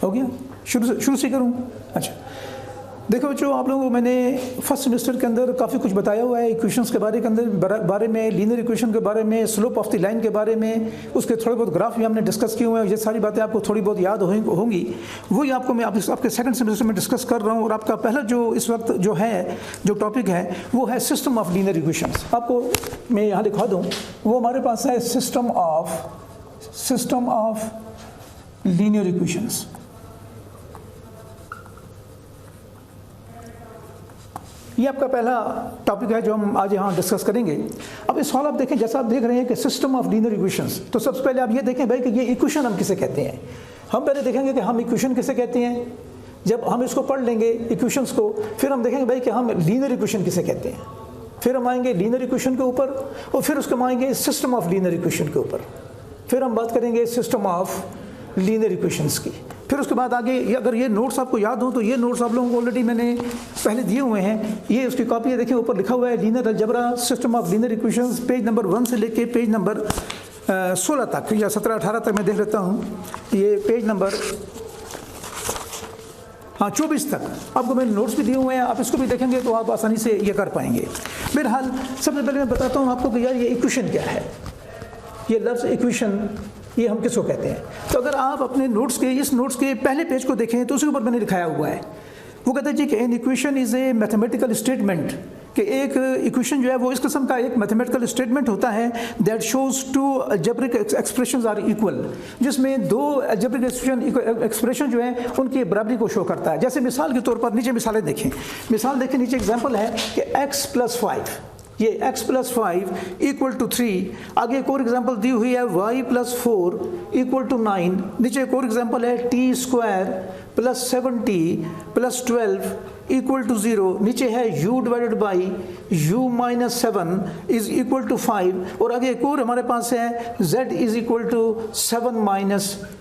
हो गया? शुरू से करूँ? अच्छा, देखो बच्चों, आप लोगों को मैंने फर्स्ट सेमेस्टर के अंदर काफ़ी कुछ बताया हुआ है इक्वेशंस के बारे में, लीनियर इक्वेशन के बारे में, स्लोप ऑफ द लाइन के बारे में, उसके थोड़े बहुत ग्राफ भी हमने डिस्कस किए हुए हैं। ये सारी बातें आपको थोड़ी बहुत याद होंगी, वही आपको मैं आपके सेकंड सेमेस्टर में डिस्कस कर रहा हूँ। और आपका पहला जो इस वक्त जो टॉपिक है वो है सिस्टम ऑफ लीनियर इक्वेशंस। आपको मैं यहाँ दिखा दूँ, वो हमारे पास है सिस्टम ऑफ लीनियर इक्वेशंस। ये आपका पहला टॉपिक है जो हम आज यहाँ डिस्कस करेंगे। अब इस सवाल आप देखें, जैसा आप देख रहे हैं कि सिस्टम ऑफ लीनियर इक्वेशंस, तो सबसे पहले आप ये देखें भाई कि ये इक्वेशन हम किसे कहते हैं। हम पहले देखेंगे कि हम इक्वेशन किसे कहते हैं। जब हम इसको पढ़ लेंगे इक्वेशंस को, फिर हम देखेंगे भाई कि हम लीनियर इक्वेशन किसे कहते हैं। फिर हम आएंगे लीनियर इक्वेशन के ऊपर, और फिर उसके हम आएंगे सिस्टम ऑफ लीनियर इक्वेशन के ऊपर। फिर हम बात करेंगे सिस्टम ऑफ लीनियर इक्वेशंस की। फिर उसके बाद आगे, अगर ये नोट्स आपको याद हो तो ये नोट्स आप लोगों को ऑलरेडी मैंने पहले दिए हुए हैं। ये उसकी कॉपी है, देखिए ऊपर लिखा हुआ है linear algebra system of linear equations, page number 1 से लेके पेज नंबर 16 तक या 17-18 तक मैं देख लेता हूँ। ये पेज नंबर 24 तक आपको मैंने नोट्स भी दिए हुए हैं। आप इसको भी देखेंगे तो आप आसानी से ये कर पाएंगे। बहरहाल सबसे पहले मैं बताता हूँ आपको कि यार ये इक्वेशन क्या है। ये लफ्ज़ इक्वेशन ये हम किसको कहते हैं। तो अगर आप अपने इस नोट्स के पहले पेज को देखें तो उसके ऊपर मैंने लिखाया हुआ है, वो कहते हैं जी कि an equation is a mathematical statement, कि एक इक्वेशन जो है वो इस किस्म का एक मैथमेटिकल स्टेटमेंट होता है that shows two algebraic expressions are equal, जिसमें दो अलजेब्रिक एक्सप्रेशन जो है उनकी बराबरी को शो करता है। जैसे मिसाल के तौर पर नीचे मिसालें देखें, नीचे एग्जाम्पल है कि x+5, ये x+5 इक्वल टू 3। आगे एक और एग्जाम्पल दी हुई है y+4 इक्वल टू 9। नीचे एक और एग्जाम्पल है t² + 7t + 12 इक्वल टू 0। नीचे है u divided by u - 7 is equal to 5। और आगे एक और हमारे पास है z is equal to 7 -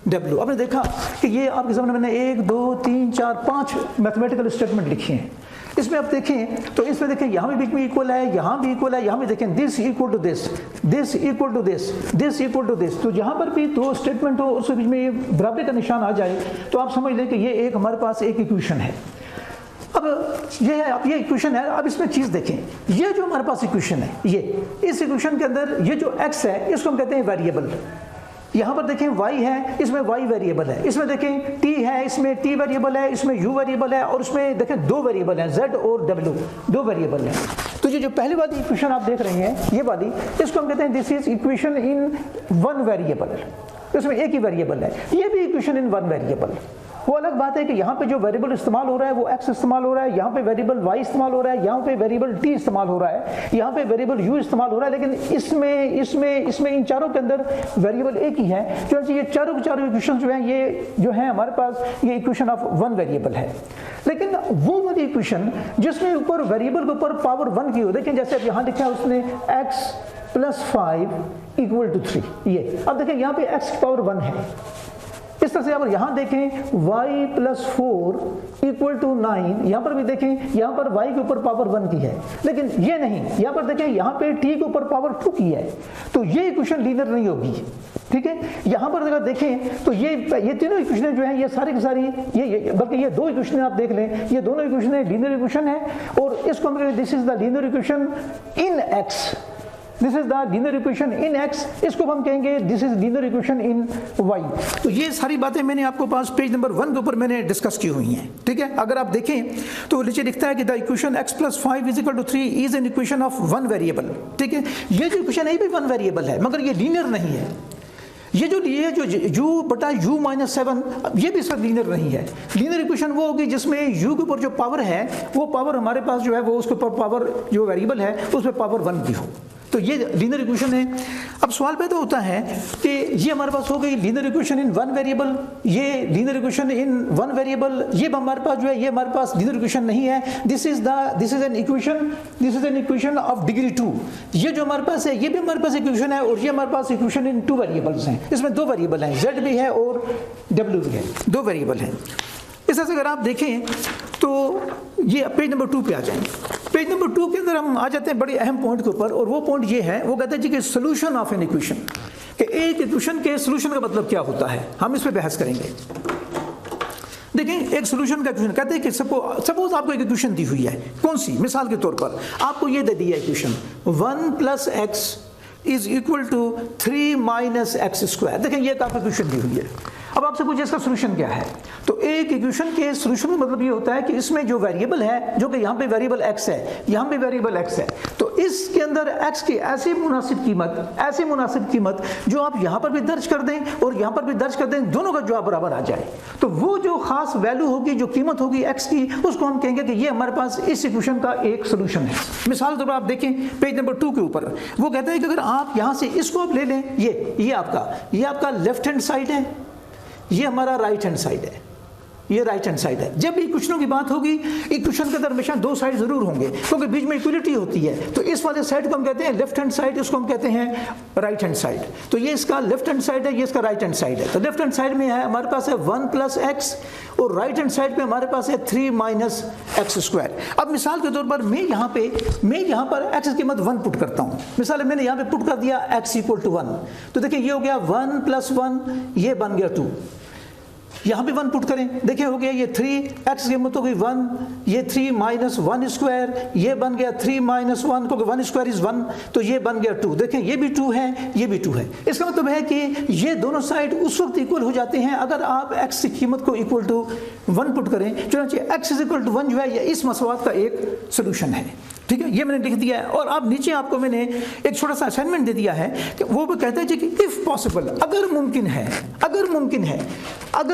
w। आपने देखा कि ये आपके सामने मैंने 1 2 3 4 5 मैथमेटिकल स्टेटमेंट लिखे हैं। इसमें आप देखें तो इसमें देखें यहाँ भी बीच में इक्वल है, यहाँ भी इक्वल है, यहाँ भी देखें this equal to this, this equal to this, this equal to this. तो जहाँ पर भी दो स्टेटमेंट हो उसके बीच में ये बराबरी का निशान आ जाए तो आप समझ लें कि ये एक हमारे पास एक इक्वेशन है। अब ये है, अब ये इक्वेशन है। अब इसमें चीज़ देखें, ये जो हमारे पास इक्वेशन है, ये इस इक्वेशन के अंदर ये जो x है इसको हम कहते हैं वेरिएबल। यहाँ पर देखें y है, इसमें y वेरिएबल है। इसमें देखें t है, इसमें t वेरिएबल है, इसमें u वेरिएबल है, और इसमें देखें दो वेरिएबल हैं z और w, दो वेरिएबल हैं। तो ये जो पहली वाली इक्वेशन आप देख रहे हैं, ये वाली, इसको हम कहते हैं this is equation in one variable. इसमें एक ही वेरिएबल है। ये भी इक्वेशन इन वन वेरिएबल। वो अलग बात है कि यहाँ पे जो वेरिएबल इस्तेमाल हो रहा है वो x इस्तेमाल हो रहा है, यहाँ पे वेरिएबल y इस्तेमाल हो रहा है, यहाँ पे वेरिएबल t इस्तेमाल हो रहा है, यहाँ पे वेरिएबल u इस्तेमाल हो रहा है। लेकिन इसमें इन चारों के अंदर वेरिएबल एक ही है। जो ये चारों के चारों इक्वेशन जो हैं, ये जो है हमारे पास ये इक्वेशन ऑफ वन वेरिएबल है। लेकिन वो वाली इक्वेशन जिसमें ऊपर वेरिएबल के ऊपर पावर 1 की हो, देखें जैसे अब यहाँ लिखा है उसने x+5 इक्वल टू 3। ये अब देखें यहाँ पे x की पावर 1 है। इस तरह से अगर यहाँ देखें y+4 इक्वल टू 9, यहाँ पर भी देखें यहाँ पर y के ऊपर पावर 1 की है। लेकिन ये नहीं, यहाँ पर देखें यहाँ पे t के ऊपर पावर 2 की है। तो ये इक्वेशन लीनियर नहीं होगी, ठीक है। यहाँ पर अगर देखें तो ये तीनों इक्वेशनें जो हैं ये सारी की सारी बल्कि ये दो इक्वेशनें आप देख लें, ये दोनों इक्वेशनें लीनियर इक्वेशन है। और इसको हम this is the linear equation in x, this is the linear equation in x। इसको हम कहेंगे this is linear equation in y। तो ये सारी बातें मैंने आपको पास पेज नंबर 1 के ऊपर मैंने डिस्कस की हुई हैं, ठीक है। अगर आप देखें तो नीचे लिखता है कि the equation x+5 is equal to 3 is an equation of one variable, ठीक है। ये जो इक्वेशन है ये भी वन वेरिएबल है, मगर ये लीनियर नहीं है। ये जो u/7 ये भी इसका लीनियर नहीं है। लीनियर इक्वेशन वो होगी जिसमें u के ऊपर जो पावर है वो पावर हमारे पास जो है वो उसके ऊपर पावर जो वेरिएबल है उसमें पावर 1 भी हो। तो ये लीनियर इक्वेशन है। अब सवाल पैदा होता है कि ये हमारे पास हो गई linear equation in one variable, ये linear equation in one variable, ये हमारे पास जो है ये हमारे पास लीनियर इक्वेशन नहीं है। This is an equation of degree 2। ये जो हमारे पास है ये भी हमारे पास इक्वेशन है, और ये हमारे पास इक्वेशन इन 2 वेरिएबल्स हैं। इसमें 2 वेरिएबल हैं, z भी है और w भी है, 2 वेरिएबल हैं। इस तरह से अगर आप देखें तो ये पेज नंबर 2 पे आ जाएंगे। पेज नंबर 2 के अंदर हम आ जाते हैं बड़े अहम पॉइंट के ऊपर, और वो पॉइंट ये है, वो कहते हैं जी कि सोल्यूशन ऑफ एन इक्वेशन, कि एक इक्वेशन के सोल्यूशन का मतलब क्या होता है, हम इस पे बहस करेंगे। देखें एक सोल्यूशन का इक्वेशन कहते हैं कि सपोज आपको एक इक्वेशन दी हुई है, कौन सी, मिसाल के तौर पर आपको ये दे दी है equation 1 + x is equal to 3 - x²। देखें ये आपको इक्वेशन दी हुई है। अब आपसे पूछे इसका सोल्यूशन क्या है, तो एक इक्वेशन के सोल्यूशन का मतलब ये होता है कि इसमें जो वेरिएबल है, जो कि यहाँ पे वेरिएबल x है, यहाँ पे वेरिएबल x है, तो इसके अंदर x की ऐसी मुनासिब कीमत जो आप यहाँ पर भी दर्ज कर दें और यहाँ पर भी दर्ज कर दें, दोनों का जवाब बराबर आ जाए, तो वो जो खास वैल्यू होगी, जो कीमत होगी x की, उसको हम कहेंगे कि ये हमारे पास इस इक्वेशन का एक सोल्यूशन है। मिसाल के तौर पर आप देखें पेज नंबर 2 के ऊपर वो कहते हैं कि अगर आप यहाँ से इसको आप ले लें, ये आपका लेफ्ट हैंड साइड है, ये हमारा राइट हैंड साइड है, ये राइट हैंड साइड है। जब भी इक्वेशनों की बात होगी, इक्वेशन के अंदर हमेशा दो साइड जरूर होंगे, क्योंकि बीच में इक्वलिटी होती है। तो इस वाले साइड को हम कहते हैं लेफ्ट हैंड साइड, इसको हम कहते हैं राइट हैंड साइड। तो ये इसका लेफ्ट हैंड साइड है, ये इसका राइट हैंड साइड है। तो लेफ्ट हैंड साइड में है हमारे पास है 1 + x और राइट हैंड साइड पे हमारे पास है 3 - x²। अब मिसाल के तौर पर मैं यहाँ पर x की कीमत 1 पुट करता हूँ। मिसाल मैंने यहाँ पे पुट कर दिया x = 1, तो देखिए ये हो गया 1 + 1, ये बन गया 2। यहाँ भी 1 पुट करें, देखिए हो गया ये 3, x की कीमत हो गई 1, ये 3 - 1², ये बन गया 3 - 1, क्योंकि 1² = 1, तो ये बन गया 2। देखें ये भी 2 है, ये भी 2 है। इसका मतलब है कि ये दोनों साइड उस वक्त इक्वल हो जाते हैं अगर आप x की कीमत को = 1 पुट करें। चुनांचे x = 1 जो है ये इस मसवात का एक सोल्यूशन है। ठीक है, ये मैंने लिख दिया है। और अब नीचे आपको मैंने एक छोटा सा असाइनमेंट दे दिया है कि वो भी कहते हैं कि इफ पॉसिबल, अगर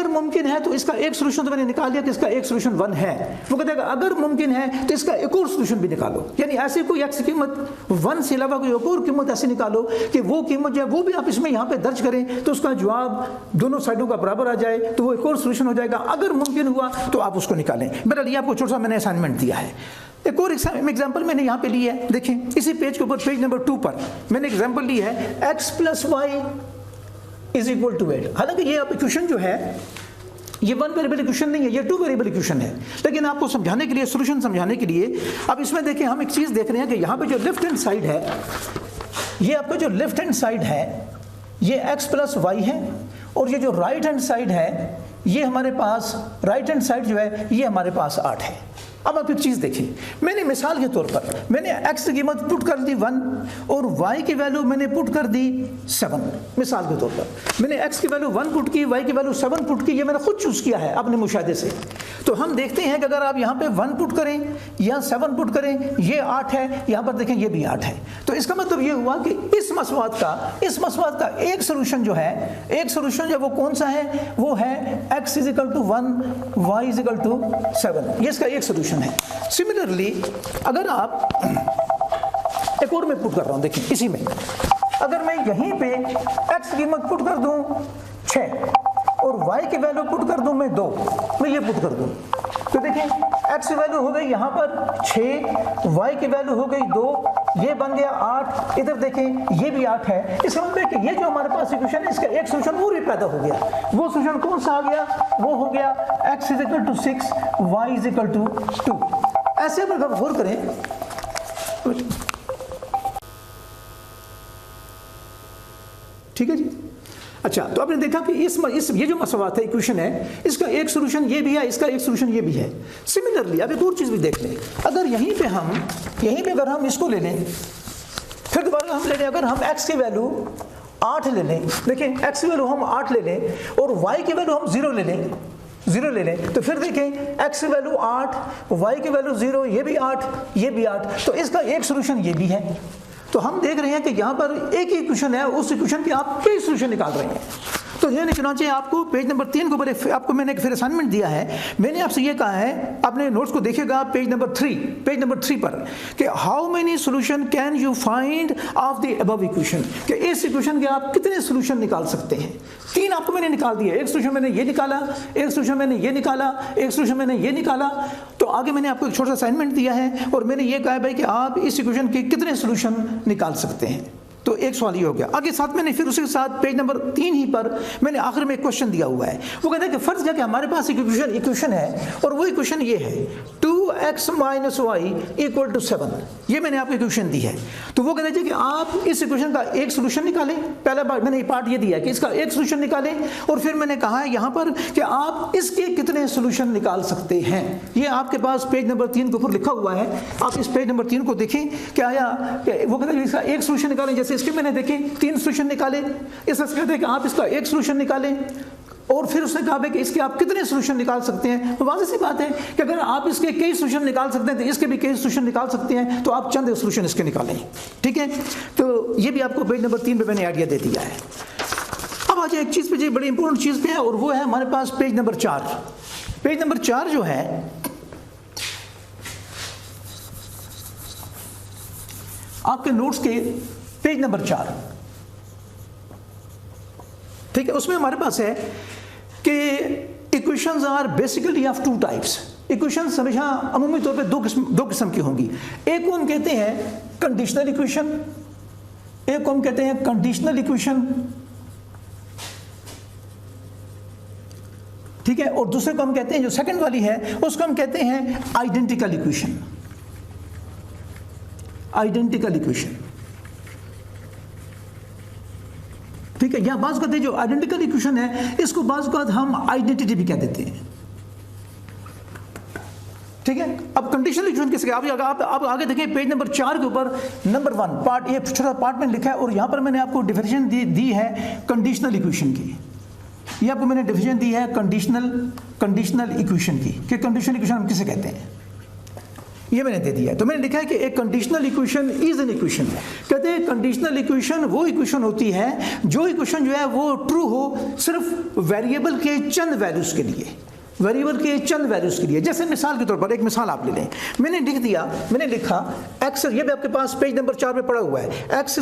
मुमकिन है तो इसका एक सोल्यूशन तो मैंने निकाल दिया कि इसका एक सोल्यूशन 1 है। वो कहते हैं अगर मुमकिन है तो इसका एक और सोल्यूशन भी निकालो, यानी ऐसे कोई x की कीमत 1 से अलावा कोई एक और कीमत ऐसी निकालो कि वो कीमत जो है वो भी आप इसमें यहाँ पे दर्ज करें, तो उसका जवाब दोनों साइडों का बराबर आ जाए, तो वो एक और सोल्यूशन हो जाएगा। अगर मुमकिन हुआ तो आप उसको निकालें। बहरहाल ये आपको छोटा सा मैंने असाइनमेंट दिया है। एक और एग्जाम्पल मैंने यहाँ पे ली है, देखें इसी पेज के ऊपर पेज नंबर 2 पर मैंने एग्जाम्पल ली है x + y = 8। हालांकि ये इक्वेशन जो है ये 1 वेरिएबल इक्वेशन नहीं है, ये 2 वेरिएबल इक्वेशन है, लेकिन आपको समझाने के लिए, सोल्यूशन समझाने के लिए अब इसमें देखें हम एक चीज़ देख रहे हैं कि यहाँ पे जो लेफ्ट हैंड साइड है, ये आपका जो लेफ्ट हैंड साइड है ये x + y है, और ये जो राइट हैंड साइड है ये हमारे पास, राइट हैंड साइड जो है ये हमारे पास 8 है। अब आप एक चीज़ देखें, मैंने मिसाल के तौर पर मैंने x की कीमत पुट कर दी 1 और y की वैल्यू मैंने पुट कर दी 7। मिसाल के तौर पर मैंने x की वैल्यू 1 पुट की, y की वैल्यू 7 पुट की, ये मैंने खुद चूज़ किया है अपने मुशाहिदे से। तो हम देखते हैं कि अगर आप यहाँ पे 1 पुट करें या 7 पुट करें, ये 8 है, यहाँ पर देखें ये भी 8 है। तो इसका मतलब ये हुआ कि इस मसवात का एक सोल्यूशन जो है वो कौन सा है, वो है x = 1, y = 7। ये इसका एक सोल्यूशन है। सिमिलरली अगर आप एक और मैं पुट कर रहा हूं, देखिए इसी में अगर मैं यहीं पे x की कीमत पुट कर दूं 6 और y की वैल्यू पुट कर दूं मैं 2, मैं ये पुट कर दूं, तो देखिए x की वैल्यू हो गई यहाँ पर 6, y की वैल्यू हो गई 2, ये बन गया 8, इधर देखें ये भी 8 है। इसका मतलब है कि ये जो हमारे पास इक्वेशन है इसका एक सोल्यूशन और भी पैदा हो गया। वो सोल्यूशन कौन सा आ गया, वो हो गया x = 6, y = 2। ऐसे अगर गौर करें, ठीक है जी। अच्छा, तो आपने देखा कि ये जो मसवात है, इक्वेशन है, इसका एक सोल्यूशन ये भी है, इसका एक सोल्यूशन ये भी है। सिमिलरली अब एक और चीज़ भी देख लें, अगर यहीं पे अगर हम इसको ले लें, फिर दोबारा हम ले लें, अगर हम x की वैल्यू 8 ले लें, देखें x की वैल्यू हम 8 ले लें और y की वैल्यू हम 0 ले लें, तो फिर देखें x की वैल्यू 8, y की वैल्यू 0, ये भी 8, ये भी 8, तो इसका एक सोल्यूशन ये भी है। तो हम देख रहे हैं कि यहाँ पर एक ही इक्वेशन है, उस इक्वेशन के आप कई सोल्यूशन निकाल रहे हैं। तो ये निकलना चाहिए आपको पेज नंबर 3 के ऊपर आपको मैंने एक फिर असाइनमेंट दिया है। मैंने आपसे ये कहा है, आपने नोट्स को देखिएगा पेज नंबर 3 पर कि how many solution can you find of the above equation, कि इस इक्वेशन के आप कितने सोल्यूशन निकाल सकते हैं। 3 आपको मैंने निकाल दिए, एक सोल्यूशन मैंने ये निकाला, एक सोल्यूशन मैंने ये निकाला, एक सोल्यूशन मैंने ये निकाला। तो आगे मैंने आपको एक छोटा सा असाइनमेंट दिया है और मैंने ये कहा है भाई कि आप इस इक्वेशन के कितने सोल्यूशन निकाल सकते हैं। तो एक सवाल ये हो गया। आगे साथ मैंने फिर उसके साथ पेज नंबर 3 ही पर मैंने आखिर में एक क्वेश्चन दिया हुआ है। वो कहता है कि फर्ज है कि हमारे पास एक इक्वेशन है और वो इक्वेशन ये है 2 2x minus Y equal to 7, ये मैंने आपको इक्वेशन दी है। तो वो कहते हैं कि आप इस इक्वेशन का एक सोल्यूशन निकालें। पहला बार मैंने पार्ट ये दिया कि इसका एक सोल्यूशन निकालें, और फिर मैंने कहा है यहाँ पर कि आप इसके कितने सोल्यूशन निकाल सकते हैं। ये आपके पास पेज नंबर 3 के ऊपर लिखा हुआ है, आप इस पेज नंबर 3 को देखें क्या आया। वो कहते हैं इसका एक सोल्यूशन निकालें, जैसे इसके मैंने देखे 3 सोल्यूशन निकाले, इसका कहते हैं कि आप इसका एक सोल्यूशन निकालें, और फिर उसने कहा कि इसके आप कितने सोल्यूशन निकाल सकते हैं। तो वाज़ेह सी बात है कि अगर आप इसके कई सोल्यूशन निकाल सकते हैं तो इसके भी कई सोल्यूशन निकाल सकते हैं, तो आप चंद सोल्यूशन इसके निकालें, ठीक है। तो ये भी आपको पेज नंबर 3 पे मैंने आइडिया दे दिया है। अब आ जाए एक चीज़ पे, जो बड़ी इंपॉर्टेंट चीज़ पे है, और वो है हमारे पास पेज नंबर 4। पेज नंबर 4 जो है आपके नोट्स के पेज नंबर 4, ठीक है। उसमें हमारे पास है कि equations are basically of 2 types. Equations हमेशा अमूमी तौर पे दो किस्म की होंगी। एक को हम कहते हैं कंडीशनल इक्वेशन, एक को हम कहते हैं कंडीशनल इक्वेशन, ठीक है। और दूसरे को हम कहते हैं, जो सेकंड वाली है उसको हम कहते हैं आइडेंटिकल इक्वेशन। आइडेंटिकल इक्वेशन, ठीक है। या बाज़ कहते हैं जो आइडेंटिकल इक्वेशन है इसको बाज़ का हम आइडेंटिटी भी कह देते हैं, ठीक है। अब कंडीशनल इक्वेशन किसके, आप आगे देखें पेज नंबर 4 के ऊपर नंबर 1 पार्ट, ये छोटा पार्ट में लिखा है, और यहां पर मैंने आपको डिफिनेशन दी है कंडीशनल इक्वेशन की। ये आपको मैंने डिफिनेशन दी है कंडीशनल इक्वेशन की, कि कंडीशनल इक्वेशन हम किसे कहते हैं, ये मैंने दे दिया है। तो मैंने लिखा है कि एक conditional equation is an equation. कहते हैं कंडीशनल इक्वेशन वो इक्वेशन होती है जो इक्वेशन जो है वो ट्रू हो सिर्फ वेरिएबल के चंद वैल्यूज के लिए, वेरिएबल के चंद वैल्यूज के लिए। जैसे मिसाल के तौर पर एक मिसाल आप ले लें, मैंने लिखा x, ये भी आपके पास पेज नंबर 4 पे पड़ा हुआ है, x²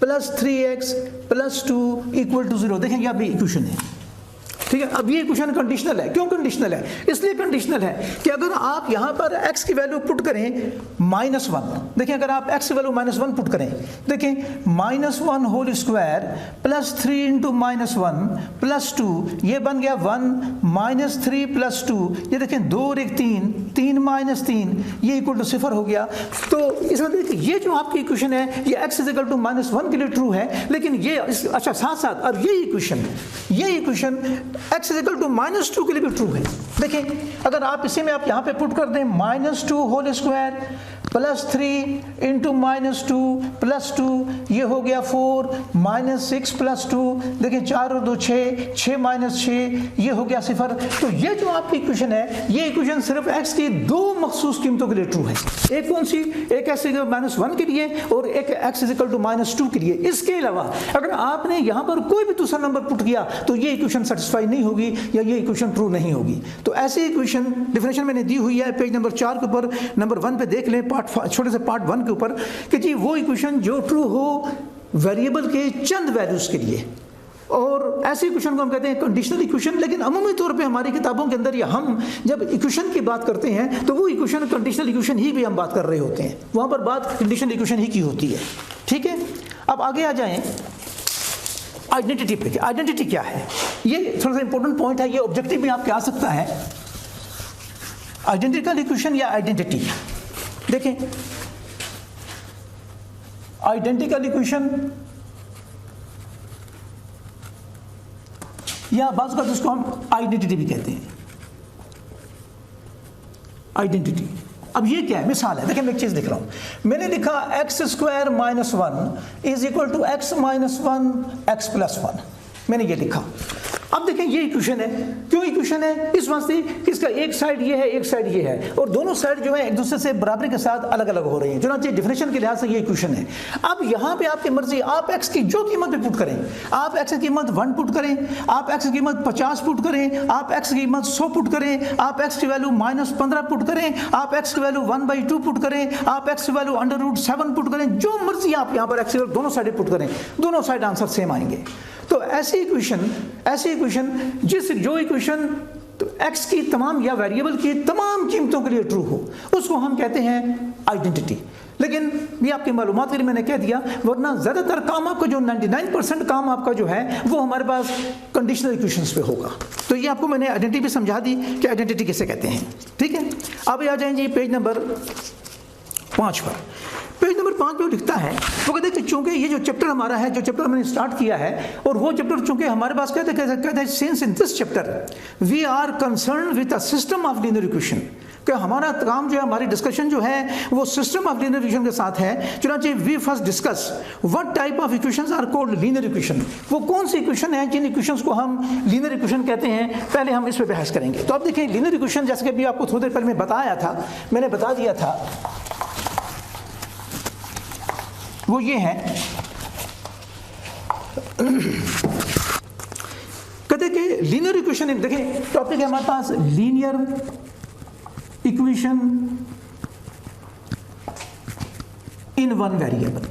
+ 3x + 2 = 0। देखें ये अभी इक्वेशन है, ठीक है। अब ये इक्वेशन कंडीशनल है। क्यों कंडीशनल है? इसलिए कंडीशनल है कि अगर आप यहां पर x की वैल्यू पुट करें -1, देखें अगर आप x की वैल्यू -1 पुट करें, देखें -1 होल स्क्वायर + 3 × -1 + 2, ये बन गया 1 -3 + 2, ये देखें 2 और 1 3, 3 - 3, ये = 0 हो गया। तो इसमें देखिए ये जो आपकी इक्वेशन है ये x = -1 के लिए ट्रू है, लेकिन ये अच्छा साथ साथ अब ये इक्वेशन x = -2 के लिए भी ट्रू है। देखें अगर आप इसी में आप यहाँ पे पुट कर दें -2 होल स्क्वायर + 3 × -2 + 2, ये हो गया 4 -6 + 2, देखिए 4 और 2 6, 6 - 6, ये हो गया 0। तो ये जो आपकी इक्वेशन है ये इक्वेशन सिर्फ x की 2 मखसूस कीमतों के लिए ट्रू है। एक कौन सी? एक x = -1 के लिए और एक x = -2 के लिए। इसके अलावा अगर आपने यहाँ पर कोई भी दूसरा नंबर पुट किया तो ये इक्वेशन सेटिस्फाई नहीं होगी या ये इक्वेशन ट्रू नहीं होगी। तो ऐसी इक्वेशन डिफिनेशन मैंने दी हुई है पेज नंबर 4 के ऊपर, नंबर 1 पे देख लें, छोटे से पार्ट 1 के ऊपर, कि जी वो इक्वेशन जो ट्रू हो वेरिएबल के चंद वैल्यूज के लिए, और ऐसी इक्वेशन को हम कहते हैं कंडीशनल इक्वेशन। लेकिन अमूमी तौर पे हमारी किताबों के अंदर या हम जब इक्वेशन की बात करते हैं तो वो इक्वेशन कंडीशनल इक्वेशन ही भी हम बात कर रहे होते हैं, वहां पर बात कंडीशनल इक्वेशन ही की होती है, ठीक है। अब आगे आ जाएं आइडेंटिटी पे। आइडेंटिटी क्या है? ये थोड़ा सा इंपॉर्टेंट पॉइंट है, ये ऑब्जेक्टिव में आपके आ सकता है। आइडेंटिकल इक्वेशन या आइडेंटिटी, देखें आइडेंटिकल इक्वेशन या बाज़ का जिसको हम आइडेंटिटी भी कहते हैं, आइडेंटिटी। अब ये क्या है? मिसाल है, देखिए मैं एक चीज लिख रहा हूं, मैंने लिखा x² - 1 = x - 1 x + 1, मैंने ये लिखा। अब देखें ये इक्वेशन है। क्यों इक्वेशन है? इस वास्ते कि इसका एक साइड ये है, एक साइड ये है, और दोनों साइड जो है एक दूसरे से बराबरी के साथ अलग अलग हो रही हैं, चुनांचे डिफिनेशन के लिहाज से ये इक्वेशन है। अब यहाँ पे आपकी मर्जी, आप x की जो कीमत भी पुट करें, आप x की कीमत 1 पुट करें, आप x की कीमत 50 पुट करें, आप x की कीमत 100 पुट करें, आप x की वैल्यू -15 पुट करें, आप x की वैल्यू 1/2 पुट करें, आप x की वैल्यू √7 पुट करें, जो मर्जी आप यहाँ पर x की दोनों साइड पुट करें, दोनों साइड आंसर सेम आएंगे। तो ऐसी इक्वेशन जो इक्वेशन तो x की तमाम या वेरिएबल की तमाम कीमतों के लिए ट्रू हो, उसको हम कहते हैं आइडेंटिटी। लेकिन ये आपकी मालूमात के लिए मैंने कह दिया, वरना ज़्यादातर काम आपका जो 99% काम आपका जो है वो हमारे पास कंडीशनल इक्वेशंस पे होगा। तो ये आपको मैंने आइडेंटिटी भी समझा दी कि आइडेंटिटी किसे कहते हैं। ठीक है, अब आ जाएंगे पेज नंबर 5 पर। पेज नंबर 5 पे लिखता है, वो कहते हैं कि चूंकि ये जो चैप्टर हमारा है, जो चैप्टर मैंने स्टार्ट किया है, और वो चैप्टर चूंकि हमारे पास कहते हैं since in this chapter we are concern with a system of linear equation, कि हमारा काम जो है, हमारी डिस्कशन जो है वो सिस्टम ऑफ लीनियर इक्वेशन के साथ है। चुनांचे we first discuss what type of equations are called linear equation, वो कौन सी इक्वेशन है जिन इक्वेशंस को हम लीनियर इक्वेशन कहते हैं, पहले हम इस पर बहस करेंगे। तो अब देखिए लीनियर इक्वेशन, जैसे कि अभी आपको थोड़ी देर पहले मैं बताया था, मैंने बता दिया था, वो ये है, कहते कि लीनियर इक्वेशन, देखिए टॉपिक है हमारे पास linear equation in one variable.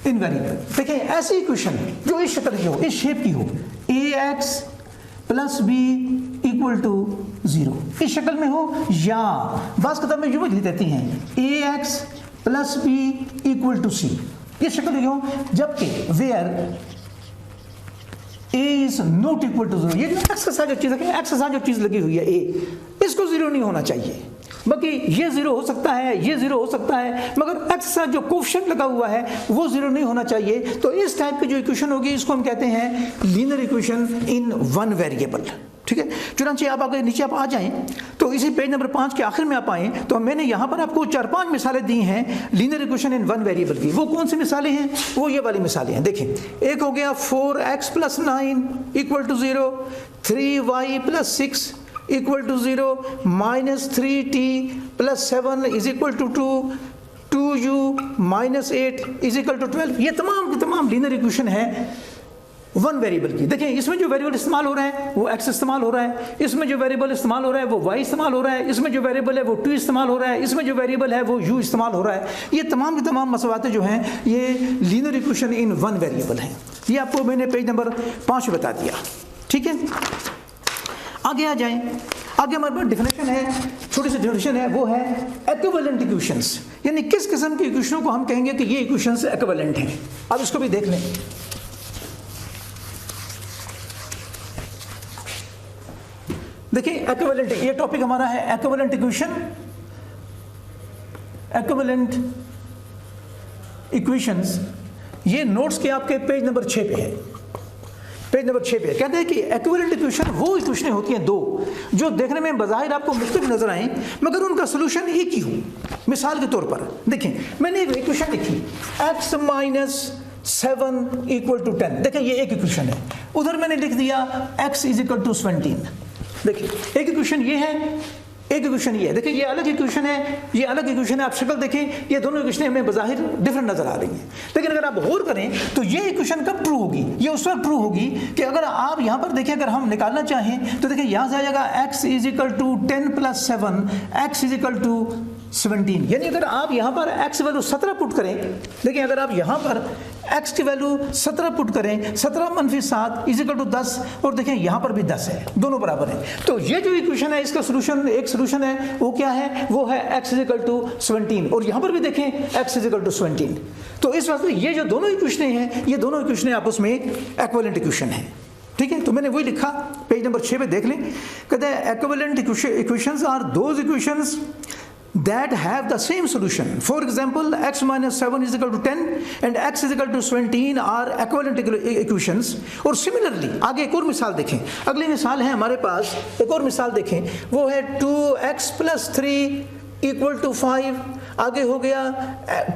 In variable देखिए ऐसी इक्वेशन जो इस शक्ल की हो, इस शेप की हो, ax plus B equal to 0, इस शक्ल में हो, या बास किताब में यूं लिख देती हैं ax plus B equal to C, ये शक्ल की हो, जबकि where a is not equal to 0, ये जो एक्स के साथ जो चीज़ है, एक्स के साथ जो चीज़ लगी हुई है a, इसको 0 नहीं होना चाहिए, बाकी ये 0 हो सकता है, ये 0 हो सकता है, मगर एक्स के साथ जो कोएफिशिएंट लगा हुआ है वो 0 नहीं होना चाहिए। तो इस टाइप की जो इक्वेशन होगी इसको हम कहते हैं linear equation in one variable. ठीक है, चुनांचे आप अगर नीचे आप आ जाएं तो इसी पेज नंबर 5 के आखिर में आप आएँ तो मैंने यहाँ पर आपको 4-5 मिसालें दी हैं linear equation in one variable की। वो कौन सी मिसालें हैं? वो ये वाली मिसालें हैं। देखें, एक हो गया 4x + 9 = 0, 3y + 6 = 0, -3t + 7 = 2, 2u - 8 = 12। ये तमाम की तमाम लीनियर इक्वेशन है वन वेरिएबल की। देखिए इसमें जो वेरिएबल इस्तेमाल हो रहा है वो x इस्तेमाल हो रहा है, इसमें जो वेरिएबल इस्तेमाल हो रहा है वो y इस्तेमाल हो रहा है, इसमें जो वेरिएबल है वो 2 इस्तेमाल हो रहा है, इसमें जो वेरिएबल है वो u इस्तेमाल हो रहा है। ये तमाम की तमाम मसवातें जो हैं ये linear equation in one variable हैं। ये आपको मैंने पेज नंबर 5 बता दिया। ठीक है, आगे आ जाएं। आगे हमारे पास डिफिनेशन है, छोटी सी डिफिनेशन है, वो है इक्विवेलेंट इक्वेशंस, यानी किस किस्म की इक्वेशनों को हम कहेंगे कि ये इक्वेशंस इक्विवेलेंट हैं। अब इसको भी देख लें। देखिए इक्विवेलेंट, ये टॉपिक हमारा है इक्विवेलेंट इक्वेशन, इक्विवेलेंट इक्वेशंस। ये नोट्स के आपके पेज नंबर 6 पे है। पेज नंबर 6 पे कहते हैं कि इक्विवेलेंट इक्वेशन वो इक्वेशनें होती हैं दो जो देखने में बज़ाहिर आपको मुख्तलिफ नजर आए मगर उनका सोल्यूशन एक ही हो। मिसाल के तौर पर देखें, मैंने एक इक्वेशन लिखी x - 7 = 10। देखिए ये एक इक्वेशन है। उधर मैंने लिख दिया x = 17। देखिए एक इक्वेशन ये है, एक इक्वेशन ये है। देखिए ये अलग इक्वेशन है, ये अलग इक्वेशन है। आप शक्ल देखें, ये दोनों इक्वेशनें हमें बज़ाहिर डिफरेंट नजर आ रही हैं, लेकिन अगर आप गौर करें तो ये इक्वेशन कब ट्रू होगी? ये उस वक्त ट्रू होगी कि अगर आप यहाँ पर देखिए, अगर हम निकालना चाहें तो देखिए यहाँ से आ जाएगा x = 10 + 7, x = 17। यानी अगर आप यहाँ पर x वैल्यू 17 पुट करें, देखिए अगर आप यहाँ पर x की वैल्यू 17 पुट करें, 17 - 7 = 10, और देखें यहाँ पर भी 10 है, दोनों बराबर हैं। तो ये जो इक्वेशन है इसका सोल्यूशन, एक सोल्यूशन है वो क्या है? वो है x = 17, और यहाँ पर भी देखें x = 17। तो इस वास्ते ये जो दोनों इक्वेशनें हैं, ये दोनों इक्वेशनें आपस में इक्विवेलेंट इक्वेशन है। ठीक है, तो मैंने वही लिखा, पेज नंबर 6 पे देख लें। कहते हैं equivalent equations are those equations that have the same solution. For example, x - 7 = 10 and x = 17 are equivalent equations. और similarly आगे एक और मिसाल देखें। अगली मिसाल है हमारे पास, एक और मिसाल देखें, वो है 2x + 3 = 5। आगे हो गया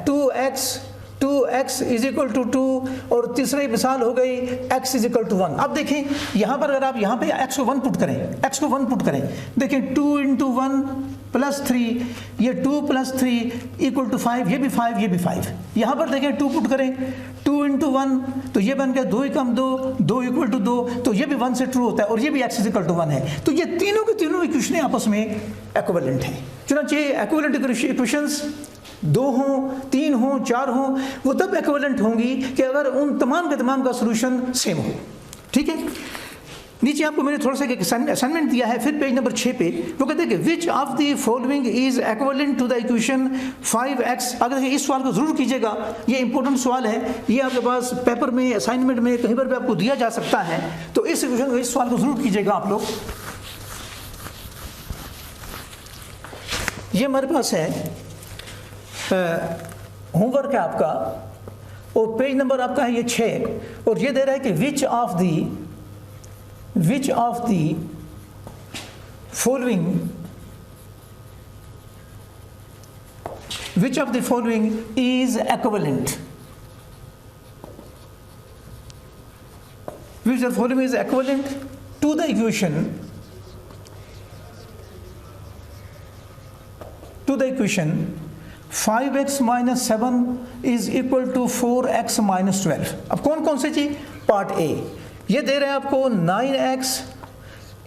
2x = 2, और तीसरी मिसाल हो गई x = 1। अब देखें यहाँ पर अगर आप यहाँ पे x को 1 पुट करें, x को 1 पुट करें, देखें 2 × 1 + 3, ये 2 + 3 = 5, ये भी 5, ये भी 5। यहाँ पर देखें 2 पुट करें, 2 × 1 तो ये बन गया 2 × 2, 2 = 2, तो ये भी 1 से ट्रू होता है, और ये भी x = 1 है। तो ये तीनों की तीनों इक्वेशनें आपस में इक्विवेलेंट हैं। चुनांचे इक्विवेलेंट इक्वेशंस 2 हों, 3 हों, 4 हों, वो तब इक्विवेलेंट होंगी कि अगर उन तमाम के तमाम का सोल्यूशन सेम हो। ठीक है, नीचे आपको मैंने थोड़ा सा एक असाइनमेंट दिया है, फिर पेज नंबर 6 पे वो कहते हैं कि which of the following is equivalent to the equation 5x। अगर देखिए इस सवाल को जरूर कीजिएगा, ये इंपॉर्टेंट सवाल है, ये आपके पास पेपर में, असाइनमेंट में, कहीं पर भी आपको दिया जा सकता है, तो इस इक्वेशन को, इस सवाल को जरूर कीजिएगा आप लोग। ये हमारे पास है होमवर्क है आपका, और पेज नंबर आपका है ये 6, और ये दे रहा है कि which of the following is equivalent, which of the following is equivalent to the equation 5x minus 7 is equal to 4x minus 12। अब कौन कौन से चीज? पार्ट ए ये दे रहे हैं आपको 9x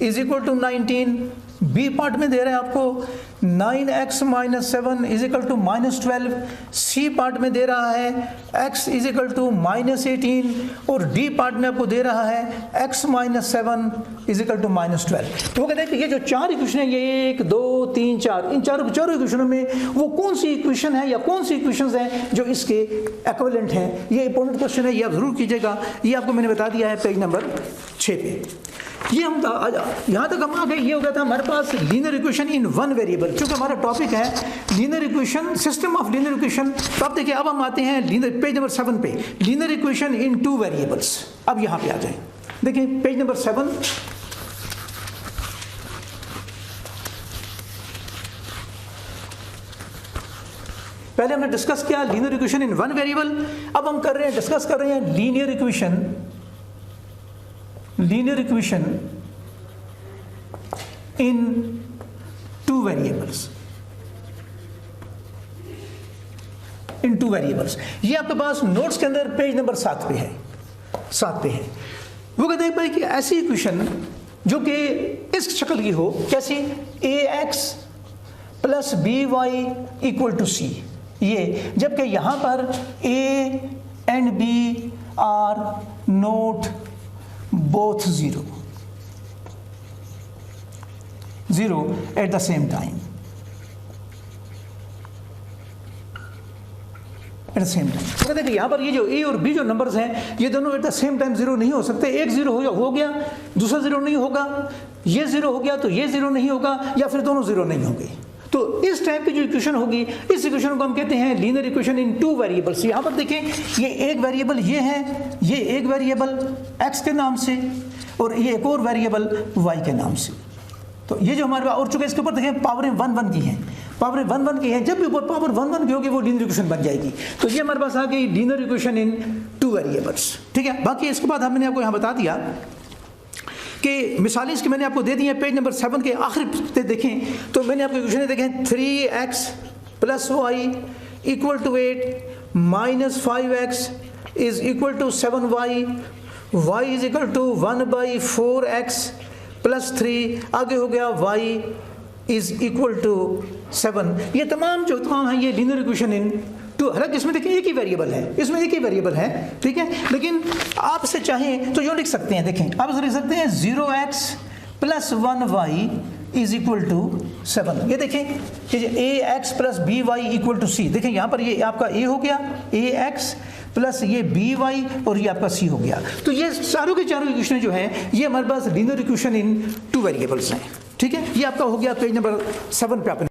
is equal to 19, B part में दे रहे हैं आपको 9x minus 7 is equal to minus 12, C part में दे रहा है x is equal to minus 18, और डी पार्ट में आपको दे रहा है x minus 7 is equal to minus 12। तो वो कहते हैं कि ये जो 4 इक्वेशन है, ये 1 2 3 4, इन चारों इक्वेशनों में वो कौन सी इक्वेशन है या कौन सी इक्वेशंस हैं जो इसके इक्विवेलेंट हैं। ये इंपॉर्टेंट क्वेश्चन है, ये आप जरूर कीजिएगा। ये आपको मैंने बता दिया है पेज नंबर 6 पे। ये हम यहाँ तक हम आ गए, ये हो गया था हमारे पास linear equation in one variable, क्योंकि हमारा टॉपिक है linear equation, system of linear equation. तो अब देखिए, अब हम आते हैं लीनियर, पेज नंबर 7 पे, लीनियर इक्वेशन इन 2 वेरिएबल्स। अब यहाँ पे आ जाए, देखिए पेज नंबर 7, पहले हमने डिस्कस किया linear equation in one variable, अब हम कर रहे हैं, डिस्कस कर रहे हैं लीनियर इक्वेशन in 2 variables। ये आपके पास नोट्स के अंदर पेज नंबर 7 पे है। वो कहते हैं भाई कि ऐसी इक्वेशन जो कि इस शक्ल की हो, कैसी? ax plus by equal to c, ये, जबकि यहां पर a and b are not both zero at the same time, तो कहते हैं कि यहाँ पर ये जो a और b जो नंबर्स हैं, ये दोनों at the same time zero नहीं हो सकते। एक जीरो हो गया, दूसरा जीरो नहीं होगा, ये जीरो हो गया तो ये जीरो नहीं होगा, या फिर दोनों जीरो नहीं होंगे। तो इस टाइप की जो इक्वेशन होगी, इस इक्वेशन को हम कहते हैं लीनियर इक्वेशन इन 2 वेरिएबल्स। यहाँ पर देखें, ये एक वेरिएबल ये है, ये एक वेरिएबल x के नाम से, और ये एक और वेरिएबल y के नाम से। तो ये जो हमारे पास, और चूंकि इसके ऊपर देखें पावर 1 की है, जब भी ऊपर पावर 1 की होगी वो लीनियर इक्वेशन बन जाएगी। तो ये हमारे पास आ गई लीनियर इक्वेशन इन 2 वेरिएबल्स, ठीक है। बाकी इसके बाद हमने आपको यहाँ बता दिया कि मिसालें इसकी मैंने आपको दे दी हैं। पेज नंबर 7 के आखिर पे देखें तो मैंने आपको इक्वेशन देखें, 3x plus y equal to 8 minus 5x is equal to 7y, y is equal to 1/4x plus 3, आगे हो गया y इज इक्वल टू 7। ये तमाम जो तमाम हैं ये लीनियर इक्वेशन इन 2। हालांकि इसमें देखिए एक ही वेरिएबल है, इसमें एक ही वेरिएबल है, ठीक है। लेकिन आप इसे चाहें तो जो लिख सकते हैं, देखें आप इसे लिख सकते हैं 0x plus 1y is equal to 7। ये देखें कि ax plus by equal to c। देखें यहाँ पर ये आपका a हो गया, ax प्लस ये by और ये आपका c हो गया। तो ये चारों के चारों इक्वेशन जो हैं ये हमारे पास लीनियर इक्वेशन इन 2 वेरिएबल्स हैं, ठीक है। ये आपका हो गया पेज नंबर 7 पे आपने